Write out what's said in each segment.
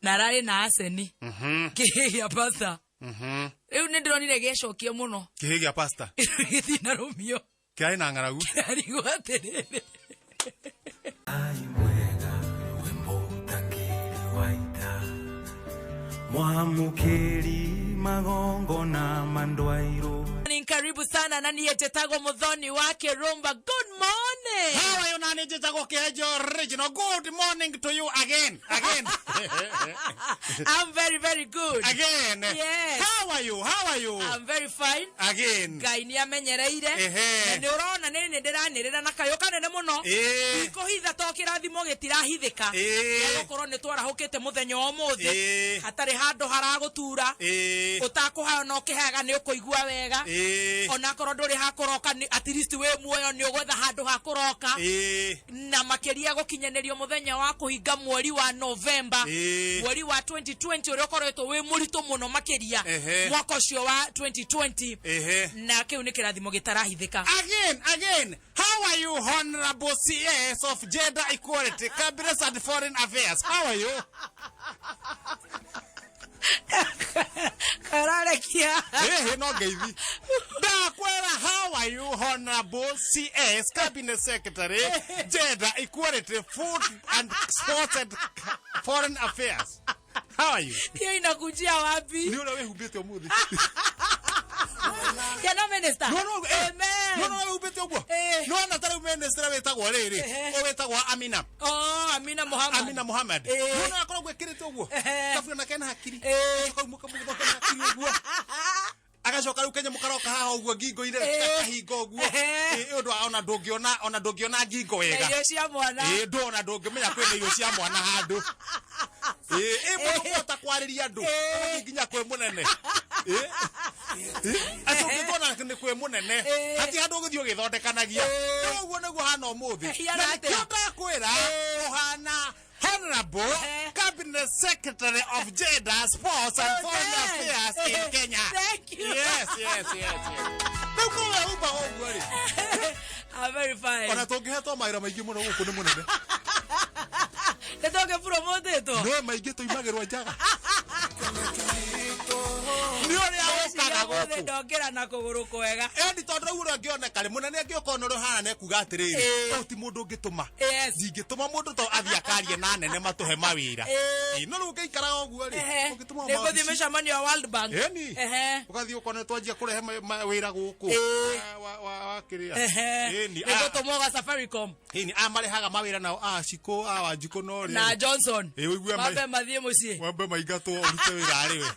narari na aseni kihigia pasta eu nindronire gecokie muno kihigia pasta githina rumio kiai na ngaragu kiari gwaterere ai mwega wembo takiri waita mwamukiri magongo na mandwairo. Karibu sana na nietetago Muthoni wake Rumba. Good morning. How are you nani jetago Kejo original? Good morning to you again. I'm very good. Again. Yes. How are you? I'm very fine. Again. Ngai ni amenyereire. Na ni urona nini ndiranirira na kayo kanene muno. Iko hitha to kirathimo gitirahithika. Gukoro ni twarahukite muthenya omuthi. Hatari hando haragutura. Utakuhayo no kihaga ni ukuigua wega. Ona korwo nduri hakoroka at least we muoyo ni ugwetha handu hakoroka na makiria gukinyanerio muthenya wa kuhinga mweri wa November mweri wa 2020 uri ukoretwo we murito muno makiria mwaka ucio wa 2020 na kiu ni kirathimo gitarahithika. Again, how are you, Honorable CS of Gender Equality, Cabinet and Foreign Affairs? How are you? Karalekia No geithi dakwera. How are you, Honorable CS Cabinet Secretary, Gender Equality, Food and Sports and Foreign Affairs? How are you? hiyo inakujia wapi? Ni ule wewe hubete omuthi. Yana minister. Amen. No wewe hubete ogwo. No na tare minister wetagwo riri. O wetagwo Amina. Amina Muhammad. No na akorwo gwekirite ogwo. Kafu na kena hakiri. Akaumuka mugo kana hakiri ogwo. Agacoka riu Kenya mukaroka haha ogwo ngingo ire akahingo ogwo. Undu ona ndungiona ngingo wega. Irio cia mwana. Ndona ndungimenya kwina irio cia mwana handu. Muta kwariria andu nginya kwe munene. Atungikona ni kwe munene. Hati handu githio githondekanagia. Ogwo neguo hana omuthi. Nda kwira ohana Honorable Cabinet Secretary of Gender, Sports and Foreign Affairs in Kenya. Thank you. Yes. I'm very fine. Ona tungihetwo maira maingi muno guku ni munene. Nitoke promote to. No maingi tuimagirwa njaga. Ni ori awokaga guku. Ndongera na kuguru kwega. Endi tondu ura ngioneka ri munene ngioka no hana ne kuga atiriri. Oti mundu ngituma. Ngituma mundu to athi akarie na nene matuhe mawira. No ru ngeikara ogwo ri. Ngituma ma. Niko thimesha mani wa World Bank. Ugathi ukone twanjia kurehe wira guku. Wa kiria. Niko tomoga Safaricom. Ni amare haga mawira nao Shiko Wanjiko no ri. Na Johnson. Mabe mathie mucie. Mabe maigato urute wira ari we.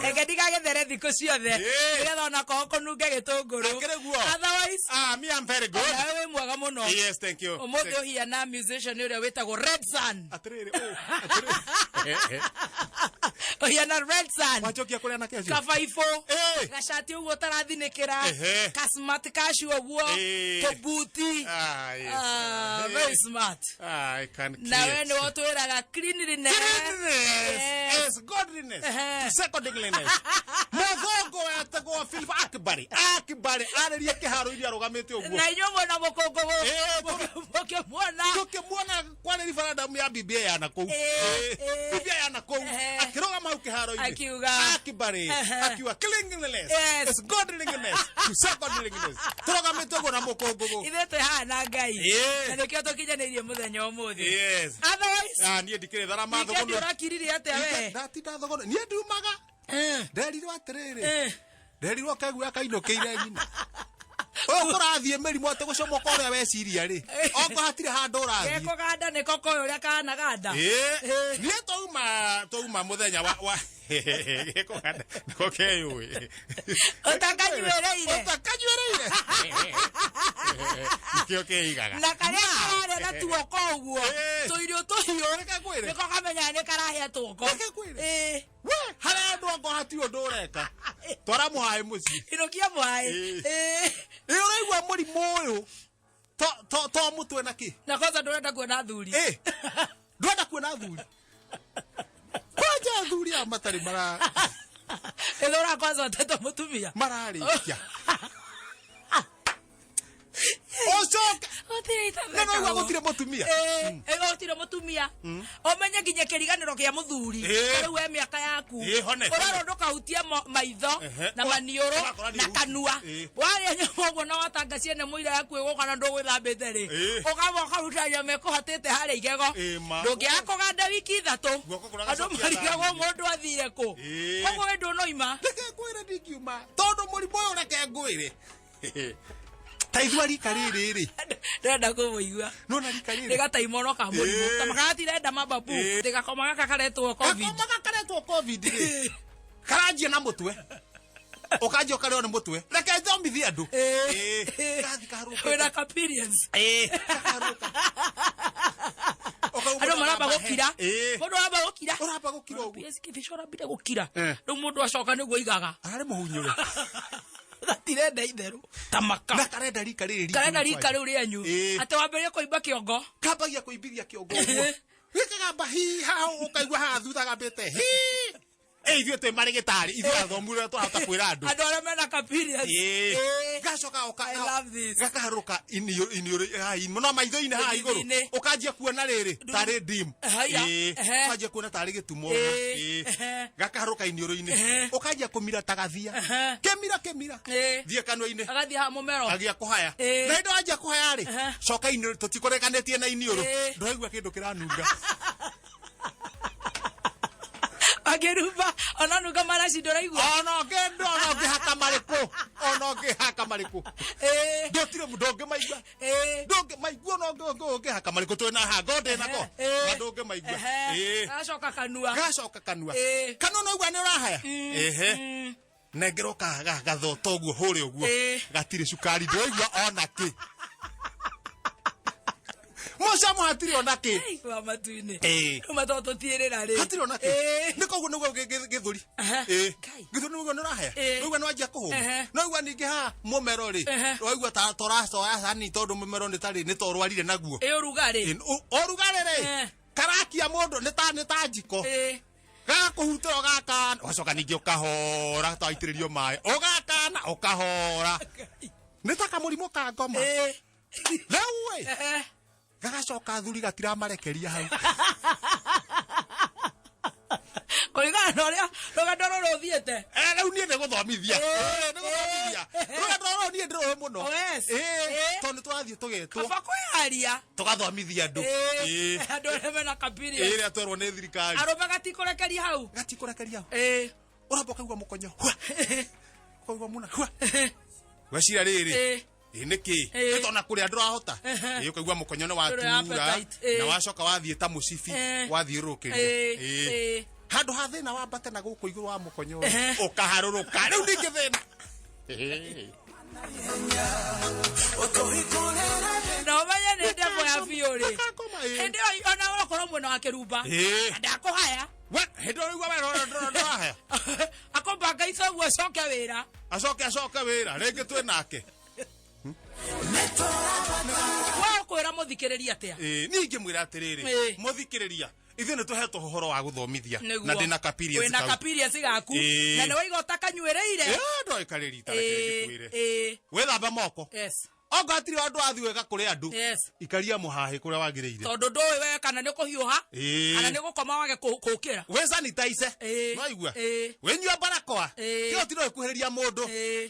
Egediga gethere thiko ciothe. Nigetha ona koko nunge gitunguru. Otherwise, me I'm very good. Wewe mwega muno. Yes, thank you. Umuthi uhia na musician ure wetagwo Red Sun. Atiriri Uhia na Red Sun. Wachokia kuria na kesho. Kafaifo. Gashati uguo tarathinikira. Kasmart cashew uguo. Tobuti. Very smart. I can create. Na wewe ni watu weraga cleanliness. Yes, godliness. Secondliness. Mogongo yatagwo Philip Akbari aririe kiharo iria rugamite uguo. Na inyo mwana mokongo wo. Mwana kwani referendum ya BBI yana kou. BBI yana kou. Akiroga mau kiharo iria. Akiuga Akbari akiwa cleanliness. Yes, godliness. Secondliness. Turogamite uguo na mokongo wo. Ithete hana Ngai. Na nikio tukinyanirie muthenya omuthi. Yes. Otherwise, nie ndikire thara mathogono. Ndio rakirire ate we. Ndatinda thogono. Nie ndiumaga. Nderirwo atiriri. Nderirwo kegu akainokeire nyina. Kurathie merimu ate gucomoka uria weciria ri. Oko hatire handu urathie. Geko ganda ni koko uria kana ganda. Nie touma muthenya wa geko ganda niko keyui. Utakanywereire. Nikio keigaga. Na karia kare na tuoko uguo. Tuirio tuhiyo niko kamenya ni karahia tuoko. We hara andu ngo hati undu ureka. Twara muhai muci. Irokia muhai. Uraigua murimu uyu. To mutwe na ki. Na kwanza ndurenda kuona thuri. Ndurenda kuona thuri. Kwaja thuri amatari mara. Elora kwanza watoto mutumia. Mararikia. Osoka no gutire mutumia gutire mutumia omenye nginya kiriganiro kia muthuri riu we miaka yaku uraro ndukahutia maitho na manioro na kanua waria nyogo na watangacie ne muira yaku igukana ndugwithambite ri ukaba ukaruta nyame kuhatite hari igego ndungiakuganda wiki ithatu andu marigagwo mundu athire ku koguo we ndunoima reke ngwire ndingiuma tondu murimu uyu reke ngwire taithwa rika riri ndenda kumuigua nona rika riri rigataimono ka murimu tamakati renda mababu tigakomaga kakaretwo covid ri karanjia na mutwe ukanjia ukareo ni mutwe reke thomithie andu kathi kaharuka wina experience kaharuka andu maramba gukira mundu uramba gukira uguo kithicora mbire gukira riu mundu acoka niguo igaga arari muhunyure gatirenda itheru tamaka na karenda rika riu rianyu ati wamberie kuimba kiongo kambagia kuimbithia kiongo uguo gikagamba hiha ukaigua haha thutha gambite ithuĩ twĩ marigitari ithuĩ athomire twahota kwĩra andũ andũ arĩa mena experience gacoka gakaharũka no maitho-inĩ haha igũrũ ũkanjia kuona rĩrĩ tarĩ dim ũkanjia kuona tarĩ gĩtumo gakaharũka iniũrũ-inĩ ũkanjia kũmira ta gathia kĩmira thiĩ kanua-inĩ agathiĩ ha mũmero agĩa kũhaya na hĩndĩ wanjia kũhaya rĩ coka iniũrũ tũtikũrekanĩtie na iniũrũ ndũraigua kĩndũ kĩranunga ageruba onanuga maraci nduraigua ona ngihaka mariku ndotire ndonge maigua ndonge haka mariku twina ha ngode nako ndonge maigua gacoka kanua kanua no igua ni urahaya nengero ka gathota uguo huri uguo gatire cukari nduraigua ona ki Moca muhatiri ona ki wa matuine matoto tirira ri hatiri ona ki nikoguo niguo githuri githuri niguo nurahaya niguo nwanjia kuhuma no igua ningi ha mumero ri oigua ta toracoya cani tondu mumero ni tari ni torwarire naguo urugari ri karakia mundu ni ta njiko gakuhutira gakana wacoka ningi ukahora twaitiririo mai ugakana ukahora ni ta kamurimu ka ngoma rĩu we gagacoka thuri gatiramarekeria hau kuringana na uria rugendo ruru ruthiite riu nie niguthomithia rugendo ruru nie ndiruhe muno tondu twathie tugetwo kaba kwiharia tugathomithia andu andu aria mena kapiri ria twerwo ni thirikari arume gatikurekeria hau uramba ukaigua mukonyo ukaigua muna wecira riri niki tona kuria ndurahota ukaigua mukonyo ni watura na wacoka wathie ta mucibi wathiurukiria handu ha thina wambate na guku iguru wa mukonyo ukaharuruka riu ningi thina no manya ni ndemo ya biuri ndi ona ukorwo mwena wa kirumba ndakuhaya we hindi uigua we ndurahaya akombanga icoguo acoke wira ringi twi nake wa kwira muthikiriria atia ningi mwira atiriri muthikiriria ithuĩ nĩ tũhetwo ũhoro wa gũthomithia na ndĩna kapirias gaku na nĩ waiga ũtakanyuĩrĩire ndoĩkarĩri tarekwĩre wĩthamba moko ongo hatirĩ andũ athi wega kũrĩ andũ ikaria mũhahĩ kũrĩa wagĩrĩire tondũ ndũĩ we kana nĩ kũhiũha kana nĩ gũkoma wage kũũkĩra wĩ sanitize noigua wĩnyua barakoa kĩo ti no ĩkuhĩrĩria mũndũ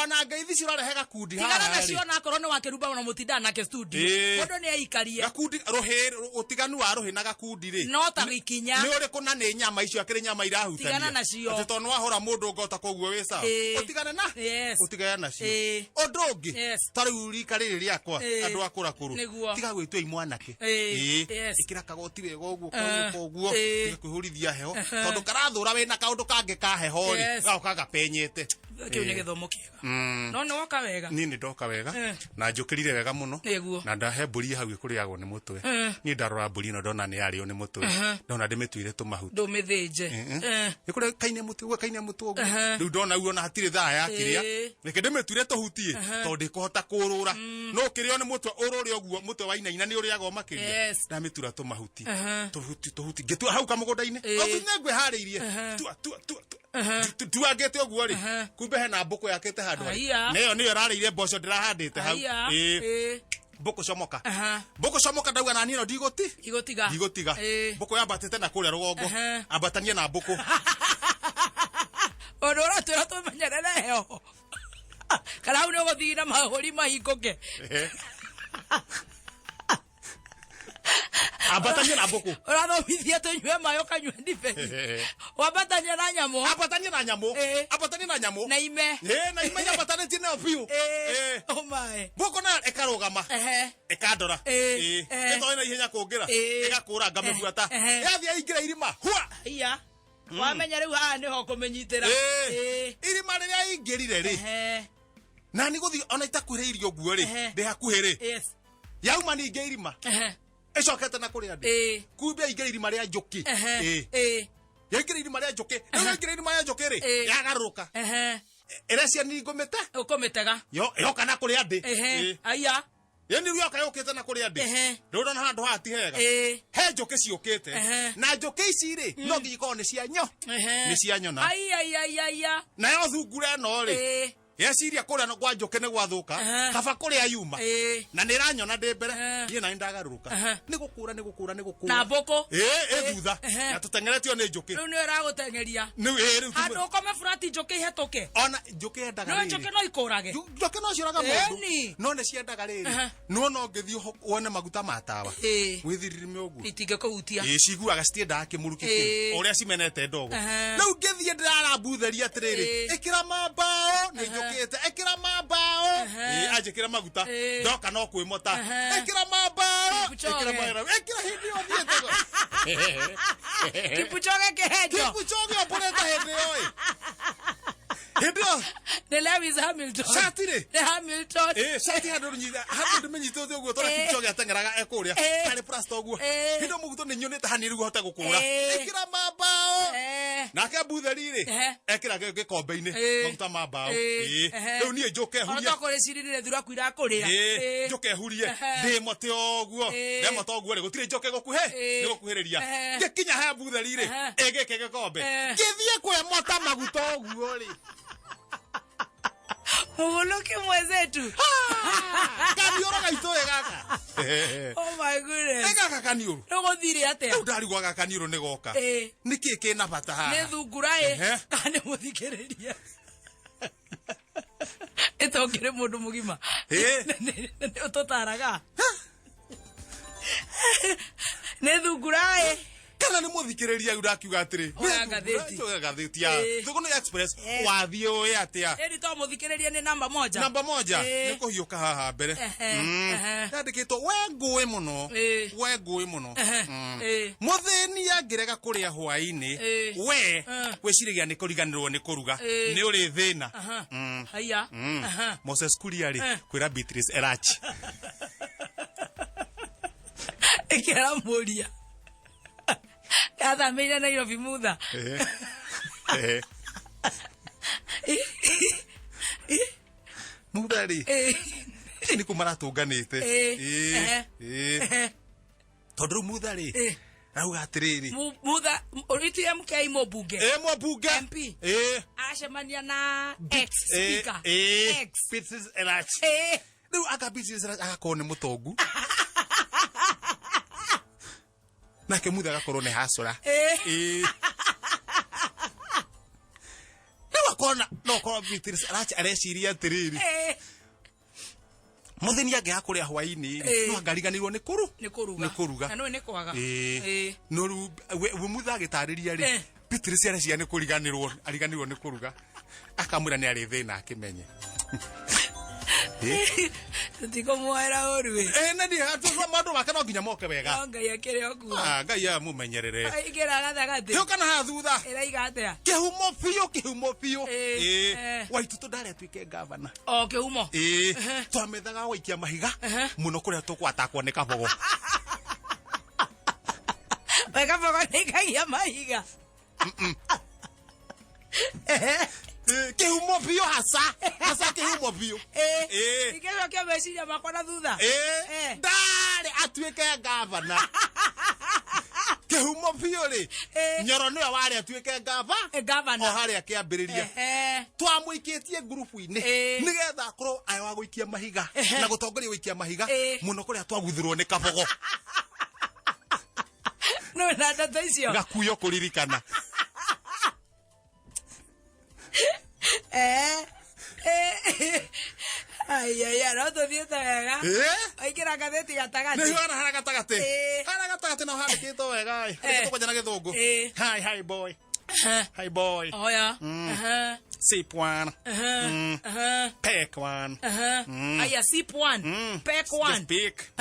ona ngeithi cirorehe gakundi tigana nacio na korwo nĩ wakĩrumba na mũtindana nake studio mũndũ nĩ aikaria gakundi rũhĩ ũtiganu wa rũhĩ na gakundi rĩ no ta gĩkinya nĩ ũrĩkũ na nĩ nyama icio akĩrĩ nyama irahutania tigana nacio atĩ tondũ wahũra mũndũ ngota koguo wĩ sawa ũtigane nacio ũndũ ũngĩ ta rĩu rika rĩrĩ rĩakwa andũ a kũrakũrũ tiga gwĩtua imwanake ĩkĩra kagoti wega ũguo koguo tiga kwĩhũrithia heho tondũ karathũra wĩna kaũndũ kangĩ ka heho rĩ gaoka gapenyete kĩu nĩ gĩthomo kĩega no nĩ woka wega niĩ nĩ ndoka wega na njũkĩrire wega mũno na ndahe mbũri hau ĩkũrĩagwo nĩ mũtwe niĩ ndarora mbũri ĩno ndona nĩ yarĩo nĩ mũtwe ndona ndĩmĩtuire tũmahuti ndũmĩthĩnje ĩkũrĩa kaine mũtwe ũguo rĩu ndona uo na hatirĩ thaa yakĩrĩa reke ndĩmĩtuire tũhuti tondũ ndĩkũhota kũrũra no ũkĩrĩo nĩ mũtwe ũrũrĩ ũguo mũtwe wa inaina nĩ ũrĩagwo makĩria ndamĩtura tũmahuti tũhuti ngĩtua hau kamũgũnda-inĩ nĩ ngwĩharĩirie tuangĩte ũguo rĩ kumbe hena mbũkũ yakĩte handũ nayo nĩyo ĩrarĩire mboco ndĩrahandĩte hau Mboko comoka mboko comoka ndauga nani no igotiga mboko yambatite na kuria rugongo ambatanie na mboko Odora tu rato manyarele heo kana une gothina mahuri mahinguke ambatanie na mboko urathomithia tunywe mayo kanywe ndibe wambatanie na nyamũ na ime yambatanĩtie nayo biũ oh my mboko na ĩkarũgama ĩkandora ĩtoĩ na ihenya kũngĩra ĩgakũra ngamĩbuata yathiĩ aingĩra irima hua iya wamenya rĩu haha nĩho kũmenyitĩra irima rĩrĩa aingĩrire rĩ na nĩ gũthiĩ ona itakuhĩrĩirio guo rĩ ndĩ hakuhĩ rĩ yauma ningĩ irima ĩcokete na kũrĩa ndĩ kumbe aingĩra irima rĩa njũkĩ yaingĩra irima rĩa njũkĩ yaingĩra irima rĩa njũkĩ rĩ yagarũrũka ĩrecia ni ngũmĩte ũkũmĩtega yoka na kũrĩa ndĩ aya yani rĩu yoka yũkĩte na kũrĩa ndĩ ndũrona na handũ haha ti hega he njũkĩ ciũkĩte na njũkĩ ici rĩ no nginya ikorwo nĩ cia nyona nayo thungura ĩno rĩ yeciria kũrĩa gwa njũkĩ nĩ gwathũka kaba kũrĩa yuma na nĩ iranyona ndĩ mbere niĩ na ndagarũrũka nĩ gũkũra na mboko thutha na tũtengeretio nĩ njũkĩ rĩu nĩ ĩragũtengeria handũ ũkome burati njũkĩ ihetũke ona njũkĩ yendaga rĩrĩ njũkĩ no ikũrage njũkĩ no ciũraga mũndũ no nĩ ciendaga rĩrĩ no ngĩthiĩ wone maguta ma tawa wĩthirime ũguo itingĩkũhutia ciguaga citiendaga kĩmũrukĩ kĩu ũrĩa cimenete ndogo rĩu ngĩthiĩ ndĩrarambutheria atĩrĩrĩ ĩkĩra mambao nĩ ekira mambao anjikira maguta ndoka no kwimota ekira mambao ekira hindi yo thiete Kipuchoge kehejo oporeta hindi yo Hebio the Lewis Hamilton Satire the Hamilton sati handu menyito uguo tora Kipuchoge atengeraga ekuria kare plasto uguo hindo muguto ni nyonete haniri guhota gukura ekira mambao nake butheri ri ekira gikombe-ini maguta mambao riu nie njuke huria ona kore cirinire thura kuira kurira njuke hurie ndi mote oguo ndi mote oguo ri gutire njuke gukuhe ni gukuhiriria gikinya ha butheri ri egeke gikombe githie kwe mota maguta oguo ri Muguluki mwezetu kanioro gaitoe gaka oh my goodness gaka kanioro nuguthire atia ndarigwa gaka kanioro ni goka niki kina bata ha ne thungura kane muthikiriria etokire mundu mugima utotaraga ne thungura kana ni muthikiriria urakiuga atiri gatheti ya Thugunu Express wathie oe atia eri to muthikiriria ni namba moja ni kuhiuka haha mbere yandikitwo we ngui muno muthini angirega kuria hwaini we gwiciragia ni kuriganirwo ni kuruga ni uri thina haya Moses Kuria ri kwira Beatrice Erachi ekera muria athamĩire Nairobi mutha muthari ni kumaratũnganĩte tondũ muthari rauga atĩrĩrĩ mutha ũrĩtie MK mũmbunge MP acemania na ex speaker Beatrice Erachi rĩu aka Beatrice Erachi agakorwo nĩ mũtongu nake mutha agakorwo nĩ hacũra wakona no korwo Beatrice Erachi areciria atĩrĩrĩ muthini angĩga kũrĩa hwaini no angariganirwo nĩ kũruga na no nĩ kwaga no rĩu we mutha agĩtarĩria rĩ Beatrice areciria nĩ ariganirwo nĩ kũruga akamwĩra nĩ arĩ thĩna akĩmenye tiko mwera oru na ndi hatu mandu make no nginya moke wega ngai akire okuo ngai ya mumenyerere igera gathagati yo kana ha thutha iraiga atia kihumo pio waitu tondare twike governor kihumo twamethaga waikia mahiga muno kuria tukwatakwo ni kabogo wega bogo nikagia mahiga kihumo pio hasa kihumo pio ikero kia meciria makwa na thutha ndare atuike governor Kihumo biuri. Nyoro niwe wari atuike gavana. O haria kiambiriria. Twamuikitie grupu-ini nigetha akorwo ayo wa guikia mahiga na gutongoria guikia mahiga muno kuria twaguthirwo ni kabogo. No na ndata icio. Gakuyo kuririkana. Ay, no to thieta wega. Aikira gatheti gatagati. Ni hana hana gatagati. Hana gatagati no hana kito wega ai. Kito kwa jana githungu. Hi boy. Hi boy. Oh yeah. Sip one. Peck one. Aya sip one. Peck one. Pick.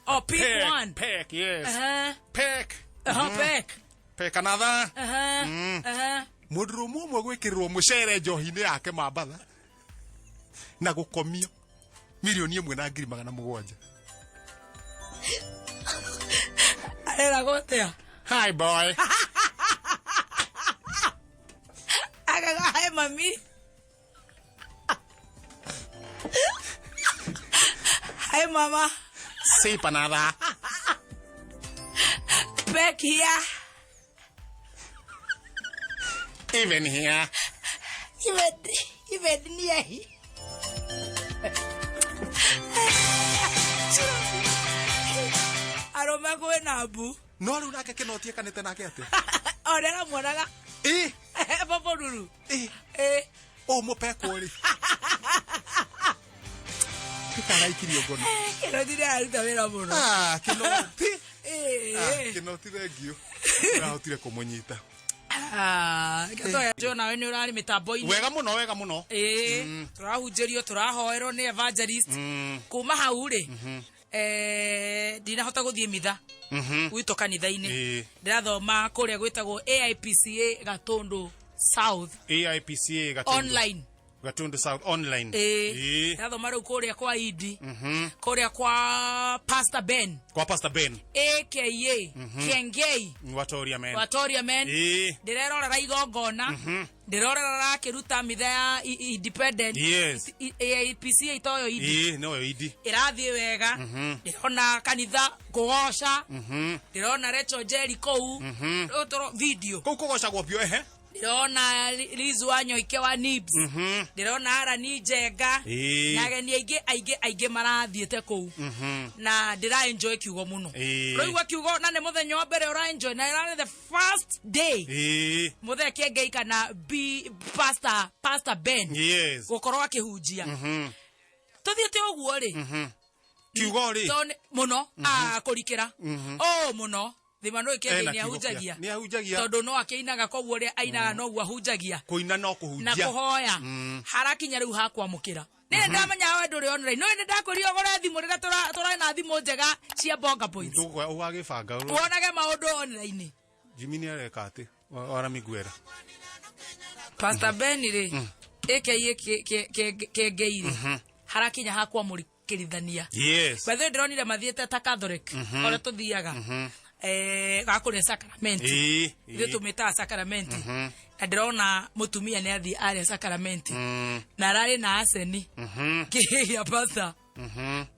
Oh, pick one. Peck, yes. Peck. Peck. Peck another. Mudrumu mwe gwikirwo mucere njohi-ini yake mambatha na gukomio milioni 1.7 Era gotea. Hi boy. Agaga hi mami. Hi mama. Say panada. Back here. Even here. Even near here. Aroma ko na abu. No ru nake kinotie kanete nake ate. Orera monaga. Papa Lulu. O mo peko ri. Kara ikirio gono. Kino dire aruta wera muno. Kinoti. Kinoti thengio. Na hotire kumunyita. Katoya Jona we ni urari mitambo-ini. Wega muno. Turahunjirio turahoerwo ni evangelist. Kuma hau ri. Ndinahota guthie mitha. Gwito kanitha-ini. Ndirathoma kuria gwitagwo AIPCA Gatundu South. AIPCA Gatundu. Online. Gatundu South online. Ndirathoma riu kuria kwa Idi. Kuria kwa Pastor Ben. Kwa Pastor Ben. AKA Kengei. Watoria men. Ndirerorera igongona. Ndirorera rakiruta mitha ya independent. Yes. AIPCA itoyo Idi. No Idi. Irathie wega. Ndirona kanitha kugoca. Ndirona Rachel Jerry kou. Otoro video. Kou kugoca gwopio Ndirona Lizu Wanyoike wa Nibs. Ndirona Arani Njenga. Na ageni aige marathiete kou. Na ndira enjoy kiugo muno. Roigwa kiugo na ne muthenya wa mbere ura enjoy na ira the first day. Muthe Kengei kana Pastor Ben. Yes. Gukorwo akihunjia. Tuthiete uguo ri. Kiugo ri. Muno kurikira. Muno. Thimano ikenge ni ahunjagia. Tondu no akeinaga koguo uri ainaga no guo ahunjagia. Kuina no kuhunjia. Na kuhoya. Harakinya riu hakwamukira. Nene ndamenya we nduri online. No ene ndakuria gore thimu rira tura na thimu njega cia bonga points. Ndugwa ugagibanga. Wonage maundu online. Jimmy ni areka ati ora miguera. Pastor Ben ri Kengei harakinya hakwamukirithania. Yes. Bethe ndironire mathiete ta Catholic. Ore tuthiaga. Gakuria sakramenti. Ile tumeta sakramenti. Na ndirona mutumia ni athi aria sakramenti. Na arari na aseni. Kihigia pastor.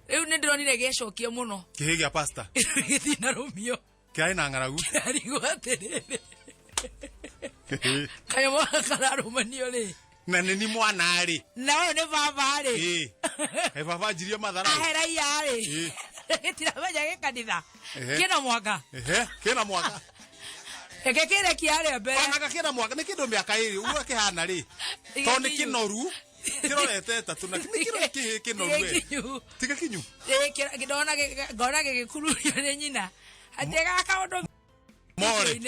Riu ni ndironire gecokio muno. Kihigia pastor. Githina rumio. Kiai na ngaragu. Arigo atirire. Kayo makararumanio ri. Na nini mwana ri. Na ne baba ri. Baba jirie mathara. Ahera ya ri. Gitiramenya gikanitha. Kina mwaka. Kina mwaka. Kire kiare mbere. Ona kina mwaka ni kindu miaka iri uguo kihana ri. To ni kinoru. Kirorete tatu na kinoru we. Tiga kinyu. Ngona gigikururio ni nyina. Atega kaundu more.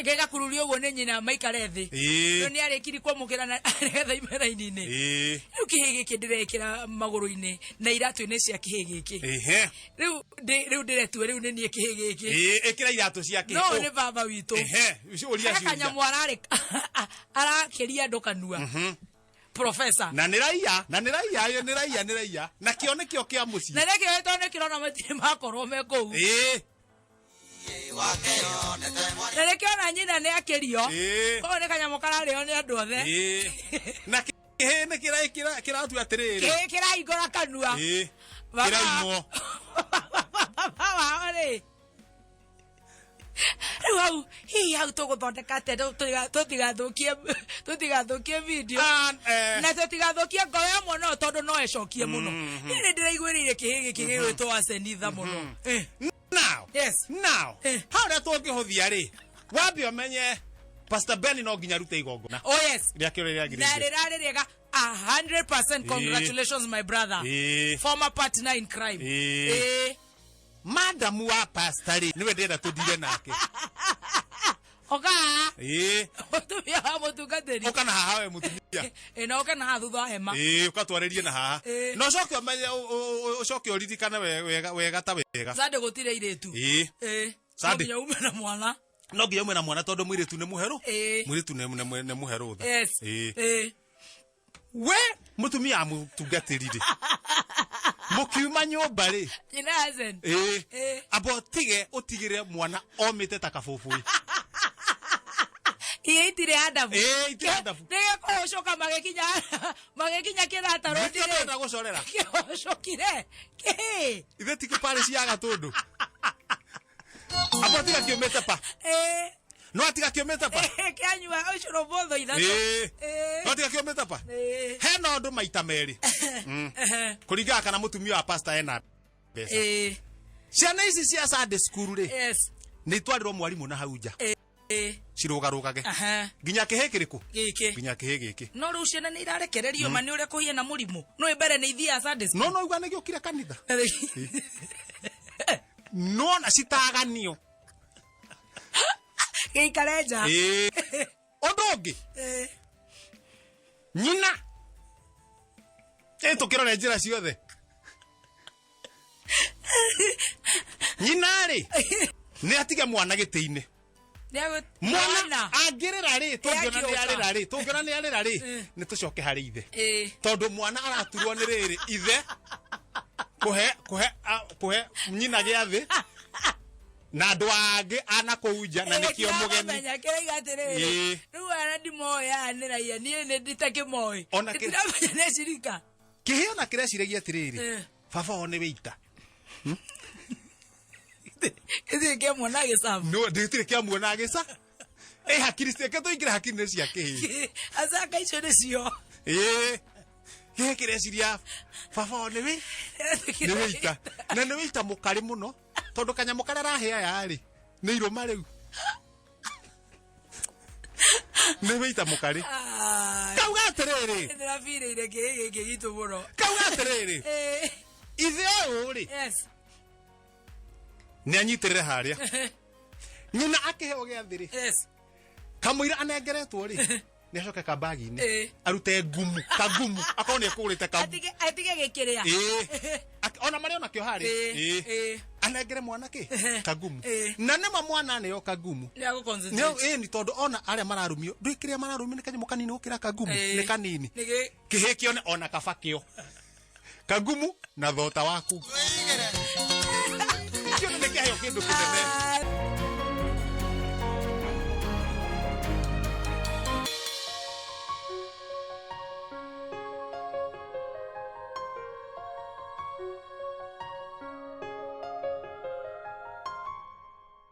Gegakururio guo ni nyina maikare thi. Rio ni arikiri kwamukira na getha imera-ini-ini. Riu kihigi kindirekira maguru-ini na iratu-ini cia kihigi. Riu ndiretua riu ni nie kihigi. Ekira iratu cia kihigi. No ni baba witu. Uria cia. Kanyamu arakiria andu kanua. Professor. Na niraia. Na kio nikio kia muci. Na nekio eto nikirona matire makorwo me kou. Na kiona nyina ni akirio. Ko ne kanyamu karario ni andu othe. Na kihe ne kiratu atiriri. Kira igora kanua. Kira imo. Baba ore. Wow, hii hautogothondeka te tutigathukie video na tutigathukie ngoya muno tondu no ecokie muno ni ndiraiguirire kihigi kigwitwo asenitha muno. Now, yes, now, how that talk hothia ri wabi omenye Pastor Ben no ginya rute igongona. Oh yes, ria kire ria na rega 100%. Congratulations my brother, former partner in crime. Madam wa pastor ri niwe ndenda tudire nake oka mutumia wa mutungatiri oka na hawe mutumia na oka na thutha hema ukatwarerie na haha no coke omenye ucoke uririkana wega ta wega sande gutire iretu sande nyaume na mwana no nginya umwe na mwana tondu mwiritu ni muheru mwiritu ni muheru tha yes we mutumia amutungatiri ri mukiuma nyumba ri inazen abotige utigire mwana omite takafufui itire adabu itire adabu nige kocoka magikinya kirata rotire na gucorera kocokire ithe tiki pale cia gatundu abotiga kiumite pa no atiga kiumite pa kianyua ucuro botho ithano no atiga kiumite pa he no ndu maita meri kuringa kana mutumia wa pastor ena pesa ciana ici cia Sunday school ri ni twarirwo mwarimu na hauja cirugarugage ginya kihe kiriku ginya kihe giki no ru ciana ni irarekererio mani ure kuhie na murimu no mbere ni ithia Sunday school no igwa ni giukire kanitha no na citaganio gikareja odongi nyina tukirore njira ciothe nyina ri ni atige mwana gitiine mwana angirira ri tungiona ni arira ri ni tucoke hari ithe tondu mwana araturwo ni riri ithe kuhe nyina giathi na andu angi ana kuunja na nikio mugeni riu ana ndimoya aniraia nie ni nditakimoy ndiramenya ne cirika kihio na kireciragia atiriri baba one wita ithie kia mwana gicabu no nditire kia mwana gica hakiri ciake tuingire hakiri cia kihi acaka icio nicio kihe kireciria baba one wi ni wita na ni wita mukari muno tondu kanyamu karia rahia yari ni iruma riu ni wita mukari kauga atiriri ndirabirire giki gitu muno kauga atiriri ithe uri ni anyitirire haria nyina akiheo giathiri kamwira anengeretwo ri ni acoke kabagi-ini arute kagumu akone kurite kagumu atige gikiria ona mari ona kio hari anengere mwana ki kagumu na nema mwana neo kagumu ni tondu ona aria mararumio ndwikiria mararumio ni kanyamu kanini ukira kagumu ni kanini kihikio ne ona kafakio kagumu na thota waku kio ne kiayo kindu kinene